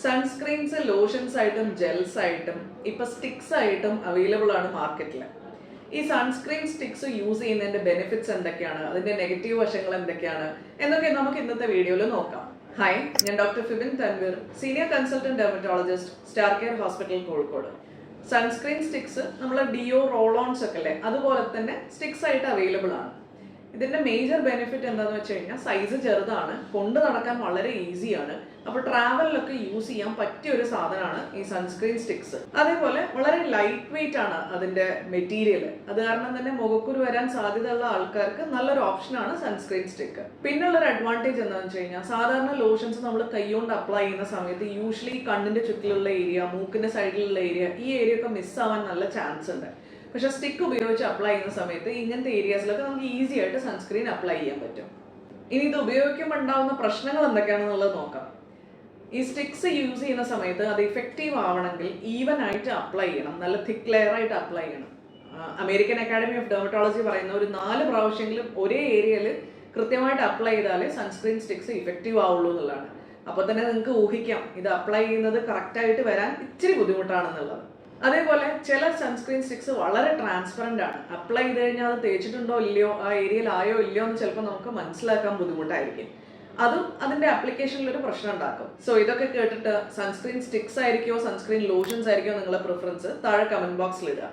Sunscreens lotions ആയിട്ടും ജെൽസ് ആയിട്ടും ഇപ്പൊ സ്റ്റിക്സ് ആയിട്ടും അവൈലബിൾ ആണ് മാർക്കറ്റിൽ. ഈ സൺസ്ക്രീൻ സ്റ്റിക്സ് യൂസ് ചെയ്യുന്നതിന്റെ ബെനിഫിറ്റ്സ് എന്തൊക്കെയാണ്, അതിന്റെ നെഗറ്റീവ് വശങ്ങൾ എന്തൊക്കെയാണ് എന്നൊക്കെ നമുക്ക് ഇന്നത്തെ വീഡിയോയിൽ നോക്കാം. ഹായ്, ഞാൻ doctor Fibin Tanveer, senior consultant dermatologist, star care hospital Kozhikode. Sunscreen sticks നമ്മളെ ഡിയോ റോളോൺസ് ഒക്കെ അല്ലേ, അതുപോലെ തന്നെ സ്റ്റിക്സ് ആയിട്ട് അവൈലബിൾ ആണ്. ഇതിന്റെ മേജർ ബെനിഫിറ്റ് എന്താണെന്ന് വെച്ച് കഴിഞ്ഞാൽ സൈസ് ചെറുതാണ്, കൊണ്ട് നടക്കാൻ വളരെ ഈസിയാണ്. അപ്പോൾ ട്രാവലിലൊക്കെ യൂസ് ചെയ്യാൻ പറ്റിയ ഒരു സാധനമാണ് ഈ സൺസ്ക്രീൻ സ്റ്റിക്സ്. അതേപോലെ വളരെ ലൈറ്റ് വെയിറ്റ് ആണ് അതിന്റെ മെറ്റീരിയൽ. അത് കാരണം തന്നെ മുഖക്കുരു വരാൻ സാധ്യതയുള്ള ആൾക്കാർക്ക് നല്ലൊരു ഓപ്ഷനാണ് സൺസ്ക്രീൻ സ്റ്റിക്ക്. പിന്നുള്ളൊരു അഡ്വാൻറ്റേജ് എന്താണെന്ന് വെച്ച് കഴിഞ്ഞാൽ സാധാരണ ലോഷൻസ് നമ്മൾ കൈകൊണ്ട് അപ്ലൈ ചെയ്യുന്ന സമയത്ത് യൂഷ്വലി കണ്ണിന്റെ ചുറ്റിലുള്ള ഏരിയ, മൂക്കിന്റെ സൈഡിലുള്ള ഏരിയ, ഈ ഏരിയ ഒക്കെ മിസ്സാവാൻ നല്ല ചാൻസ് ഉണ്ട്. പക്ഷെ സ്റ്റിക്ക് ഉപയോഗിച്ച് അപ്ലൈ ചെയ്യുന്ന സമയത്ത് ഇങ്ങനത്തെ ഏരിയാസിലൊക്കെ നമുക്ക് ഈസി ആയിട്ട് സൺസ്ക്രീൻ അപ്ലൈ ചെയ്യാൻ പറ്റും. ഇനി ഇത് ഉപയോഗിക്കുമ്പോൾ ഉണ്ടാവുന്ന പ്രശ്നങ്ങൾ എന്തൊക്കെയാണെന്നുള്ളത് നോക്കാം. ഈ സ്റ്റിക്സ് യൂസ് ചെയ്യുന്ന സമയത്ത് അത് ഇഫക്റ്റീവ് ആവണമെങ്കിൽ ഈവൻ ആയിട്ട് അപ്ലൈ ചെയ്യണം, നല്ല തിക്ക് ലെയർ ആയിട്ട് അപ്ലൈ ചെയ്യണം. അമേരിക്കൻ അക്കാഡമി ഓഫ് ഡെർമറ്റോളജി പറയുന്ന ഒരു 4 പ്രാവശ്യമെങ്കിലും ഒരേ ഏരിയയിൽ കൃത്യമായിട്ട് അപ്ലൈ ചെയ്താലേ സൺസ്ക്രീൻ സ്റ്റിക്സ് ഇഫക്റ്റീവ് ആവുള്ളൂ എന്നുള്ളതാണ്. അപ്പോൾ തന്നെ നിങ്ങൾക്ക് ഊഹിക്കാം ഇത് അപ്ലൈ ചെയ്യുന്നത് കറക്റ്റായിട്ട് വരാൻ ഇച്ചിരി ബുദ്ധിമുട്ടാണെന്നുള്ളത്. അതേപോലെ ചില സൺസ്ക്രീൻ സ്റ്റിക്സ് വളരെ ട്രാൻസ്പെറൻ്റ് ആണ്. അപ്ലൈ ചെയ്ത് കഴിഞ്ഞാൽ അത് തേച്ചിട്ടുണ്ടോ ഇല്ലയോ, ആ ഏരിയയിൽ ആയോ ഇല്ലയോ എന്ന് ചിലപ്പോൾ നമുക്ക് മനസ്സിലാക്കാൻ ബുദ്ധിമുട്ടായിരിക്കും. അതും അതിന്റെ ആപ്ലിക്കേഷനിൽ ഒരു പ്രശ്നം ഉണ്ടാക്കും. സോ ഇതൊക്കെ കേട്ടിട്ട് സൺസ്ക്രീൻ സ്റ്റിക്സ് ആയിരിക്കോ സൺസ്ക്രീൻ ലോഷൻസ് ആയിരിക്കോ നിങ്ങളുടെ പ്രിഫറൻസ് താഴെ കമന്റ് ബോക്സിൽ ഇടുക.